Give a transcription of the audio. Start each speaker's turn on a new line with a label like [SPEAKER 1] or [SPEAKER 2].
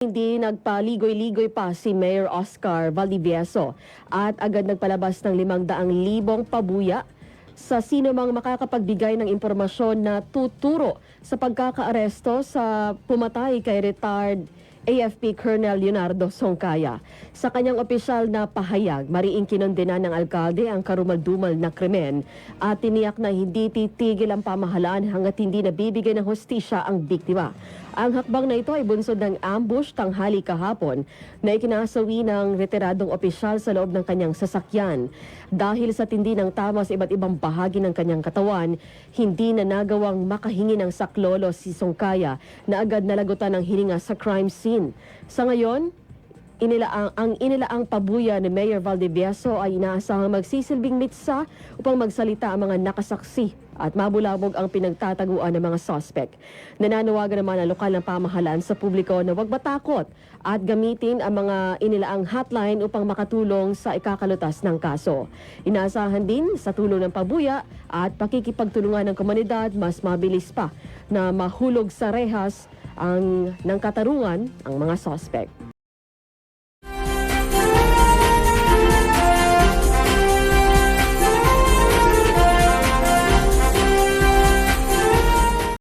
[SPEAKER 1] Hindi nagpaligoy-ligoy pa si Mayor Oscar Valdivieso at agad nagpalabas ng 500,000 pabuya sa sino mang makakapagbigay ng impormasyon na tuturo sa pagkakaaresto sa pumatay kay retired AFP Colonel Leonardo Songcaya. Sa kanyang opisyal na pahayag, mariing kinondena ng alkalde ang karumaldumal na krimen at tiniyak na hindi titigil ang pamahalaan hanggat hindi nabibigay ng hustisya ang biktima. Ang hakbang na ito ay bunsod ng ambush tanghali kahapon na ikinasawi ng retiradong opisyal sa loob ng kanyang sasakyan. Dahil sa tindi ng tama sa iba't ibang bahagi ng kanyang katawan, hindi na nagawang makahingi ng saklolo si Songcaya na agad nalagutan ng hininga sa crime scene. Sa ngayon, inilaang pabuya ni Mayor Valdivieso ay inaasahang magsisilbing mitsa upang magsalita ang mga nakasaksi at mabulabog ang pinagtataguan ng mga suspect. Nananawagan naman ang lokal na pamahalaan sa publiko na huwag matakot at gamitin ang mga inilaang hotline upang makatulong sa ikakalutas ng kaso. Inaasahan din sa tulong ng pabuya at pakikipagtulungan ng komunidad, mas mabilis pa na mahulog sa rehas ng katarungan ang mga suspect.